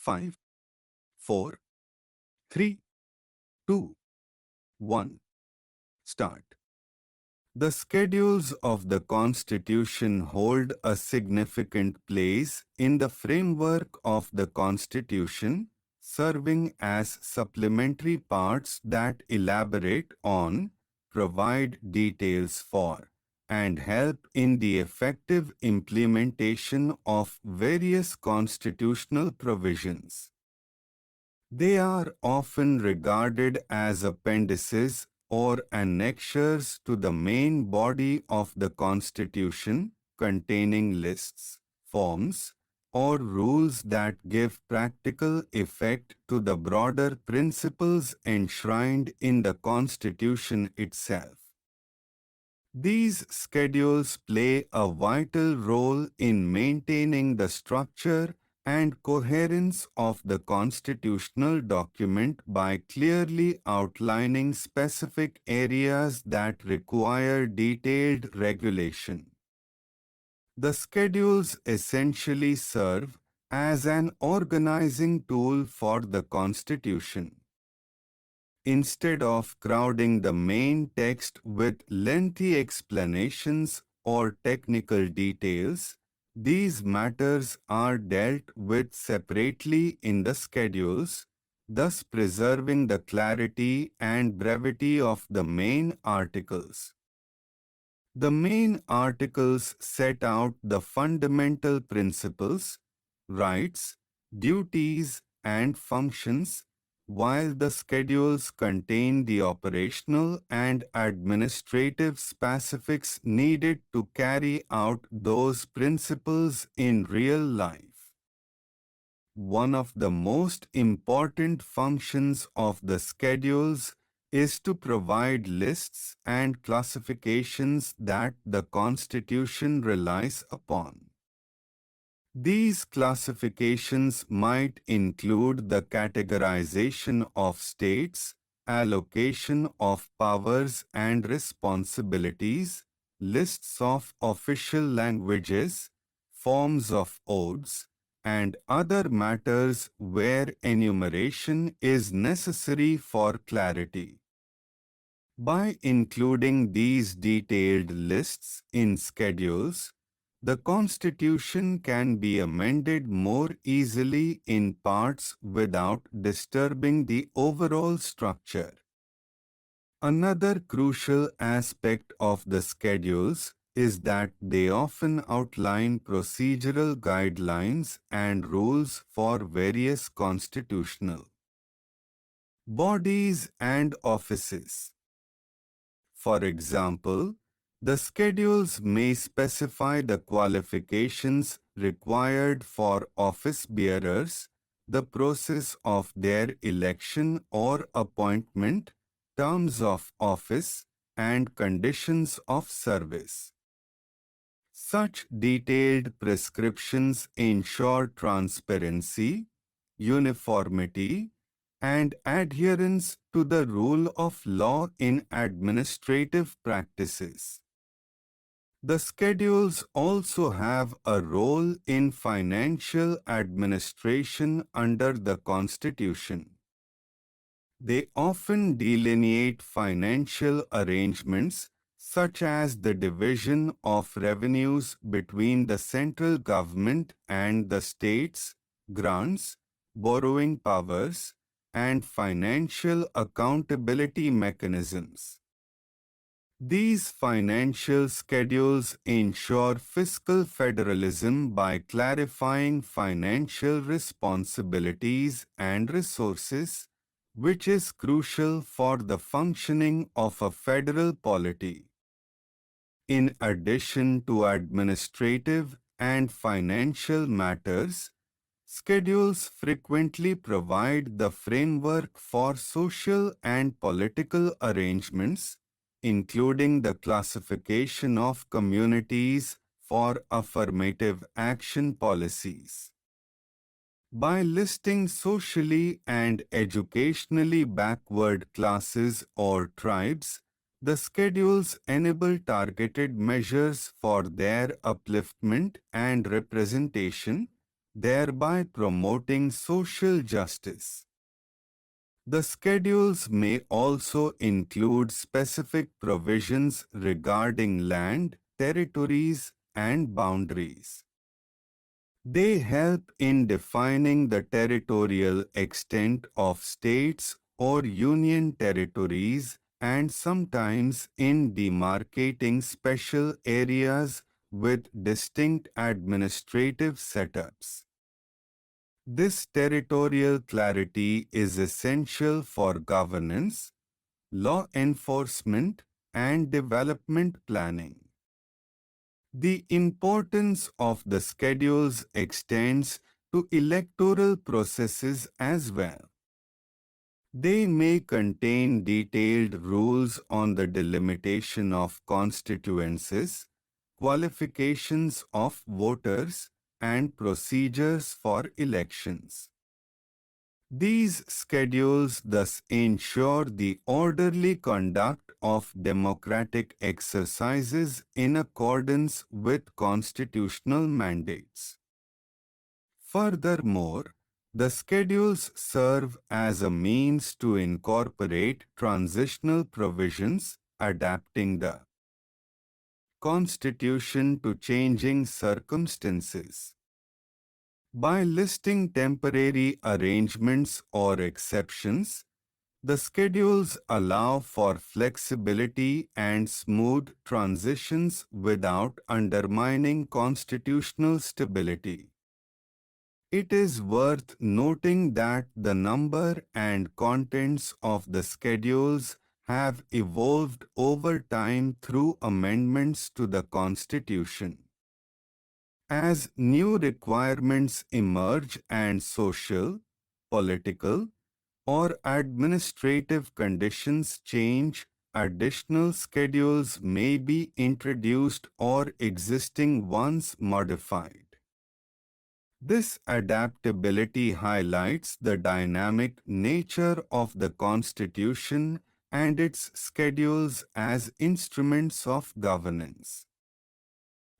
5, 4, 3, 2, 1. Start. The schedules of the Constitution hold a significant place in the framework of the Constitution, serving as supplementary parts that elaborate on, provide details for, and help in the effective implementation of various constitutional provisions. They are often regarded as appendices or annexures to the main body of the Constitution, containing lists, forms, or rules that give practical effect to the broader principles enshrined in the Constitution itself. These schedules play a vital role in maintaining the structure and coherence of the constitutional document by clearly outlining specific areas that require detailed regulation. The schedules essentially serve as an organizing tool for the Constitution. Instead of crowding the main text with lengthy explanations or technical details, these matters are dealt with separately in the schedules, thus preserving the clarity and brevity of the main articles. The main articles set out the fundamental principles, rights, duties, and functions, while the schedules contain the operational and administrative specifics needed to carry out those principles in real life. One of the most important functions of the schedules is to provide lists and classifications that the Constitution relies upon. These classifications might include the categorization of states, allocation of powers and responsibilities, lists of official languages, forms of oaths, and other matters where enumeration is necessary for clarity. By including these detailed lists in schedules, the Constitution can be amended more easily in parts without disturbing the overall structure. Another crucial aspect of the schedules is that they often outline procedural guidelines and rules for various constitutional bodies and offices. For example, the schedules may specify the qualifications required for office bearers, the process of their election or appointment, terms of office, and conditions of service. Such detailed prescriptions ensure transparency, uniformity, and adherence to the rule of law in administrative practices. The schedules also have a role in financial administration under the Constitution. They often delineate financial arrangements such as the division of revenues between the central government and the states, grants, borrowing powers, and financial accountability mechanisms. These financial schedules ensure fiscal federalism by clarifying financial responsibilities and resources, which is crucial for the functioning of a federal polity. In addition to administrative and financial matters, schedules frequently provide the framework for social and political arrangements, including the classification of communities for affirmative action policies. By listing socially and educationally backward classes or tribes, the schedules enable targeted measures for their upliftment and representation, thereby promoting social justice. The schedules may also include specific provisions regarding land, territories, and boundaries. They help in defining the territorial extent of states or union territories and sometimes in demarcating special areas with distinct administrative setups. This territorial clarity is essential for governance, law enforcement, and development planning. The importance of the schedules extends to electoral processes as well. They may contain detailed rules on the delimitation of constituencies, qualifications of voters, and procedures for elections. These schedules thus ensure the orderly conduct of democratic exercises in accordance with constitutional mandates. Furthermore, the schedules serve as a means to incorporate transitional provisions, adapting the Constitution to changing circumstances. By listing temporary arrangements or exceptions, the schedules allow for flexibility and smooth transitions without undermining constitutional stability. It is worth noting that the number and contents of the schedules have evolved over time through amendments to the Constitution. As new requirements emerge and social, political, or administrative conditions change, additional schedules may be introduced or existing ones modified. This adaptability highlights the dynamic nature of the Constitution and its schedules as instruments of governance.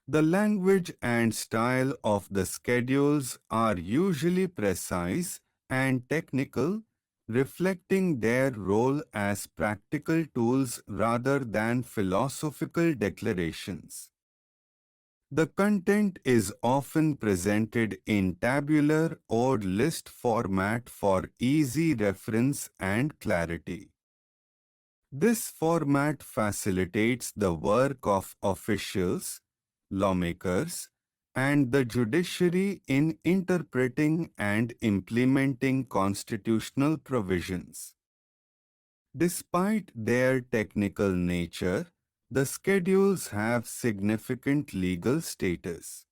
The language and style of the schedules are usually precise and technical, reflecting their role as practical tools rather than philosophical declarations. The content is often presented in tabular or list format for easy reference and clarity. This format facilitates the work of officials, lawmakers, and the judiciary in interpreting and implementing constitutional provisions. Despite their technical nature, the schedules have significant legal status.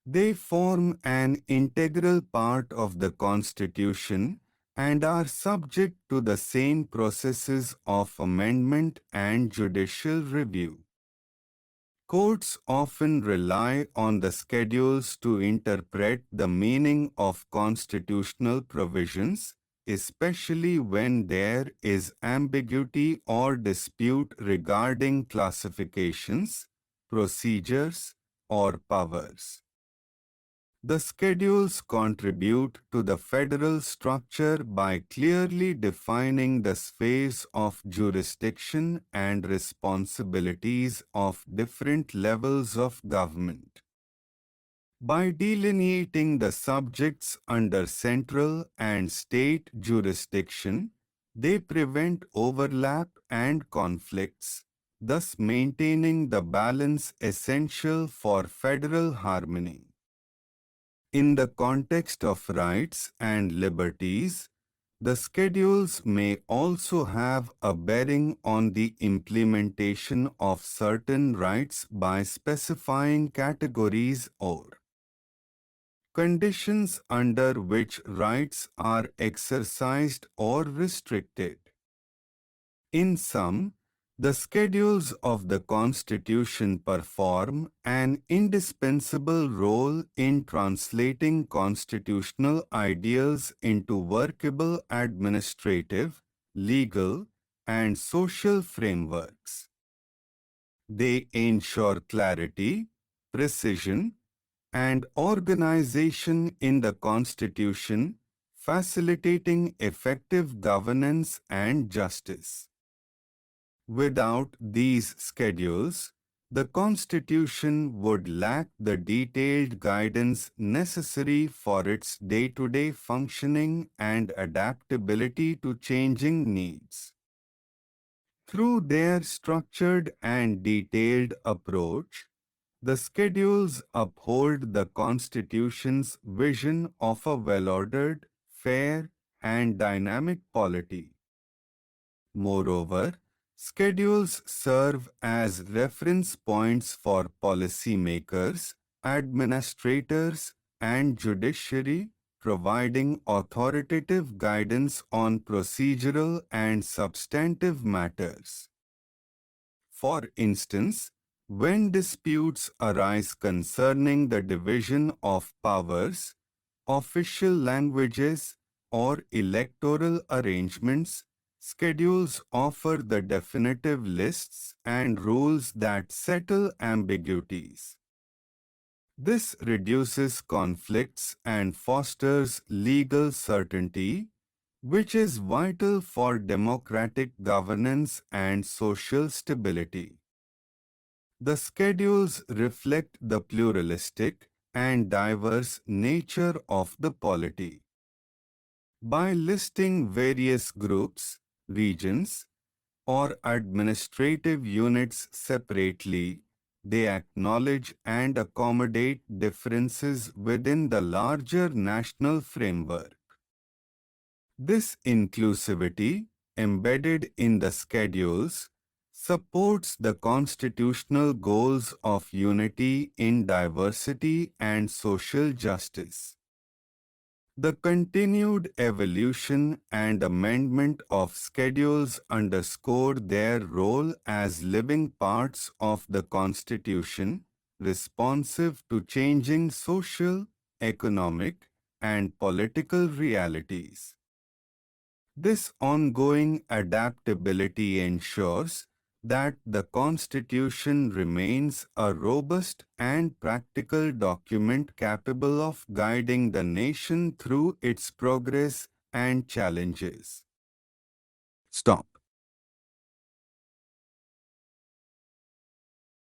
They form an integral part of the Constitution and are subject to the same processes of amendment and judicial review. Courts often rely on the schedules to interpret the meaning of constitutional provisions, especially when there is ambiguity or dispute regarding classifications, procedures, or powers. The schedules contribute to the federal structure by clearly defining the spheres of jurisdiction and responsibilities of different levels of government. By delineating the subjects under central and state jurisdiction, they prevent overlap and conflicts, thus maintaining the balance essential for federal harmony. In the context of rights and liberties, the schedules may also have a bearing on the implementation of certain rights by specifying categories or conditions under which rights are exercised or restricted. In sum, the schedules of the Constitution perform an indispensable role in translating constitutional ideals into workable administrative, legal, and social frameworks. They ensure clarity, precision, and organization in the Constitution, facilitating effective governance and justice. Without these schedules, the Constitution would lack the detailed guidance necessary for its day-to-day functioning and adaptability to changing needs. Through their structured and detailed approach, the schedules uphold the Constitution's vision of a well-ordered, fair, and dynamic polity. Moreover, schedules serve as reference points for policymakers, administrators, and judiciary, providing authoritative guidance on procedural and substantive matters. For instance, when disputes arise concerning the division of powers, official languages, or electoral arrangements, schedules offer the definitive lists and rules that settle ambiguities. This reduces conflicts and fosters legal certainty, which is vital for democratic governance and social stability. The schedules reflect the pluralistic and diverse nature of the polity. By listing various groups, regions, or administrative units separately, they acknowledge and accommodate differences within the larger national framework. This inclusivity, embedded in the schedules, supports the constitutional goals of unity in diversity and social justice. The continued evolution and amendment of schedules underscore their role as living parts of the Constitution, responsive to changing social, economic, and political realities. This ongoing adaptability ensures that the Constitution remains a robust and practical document capable of guiding the nation through its progress and challenges. Stop.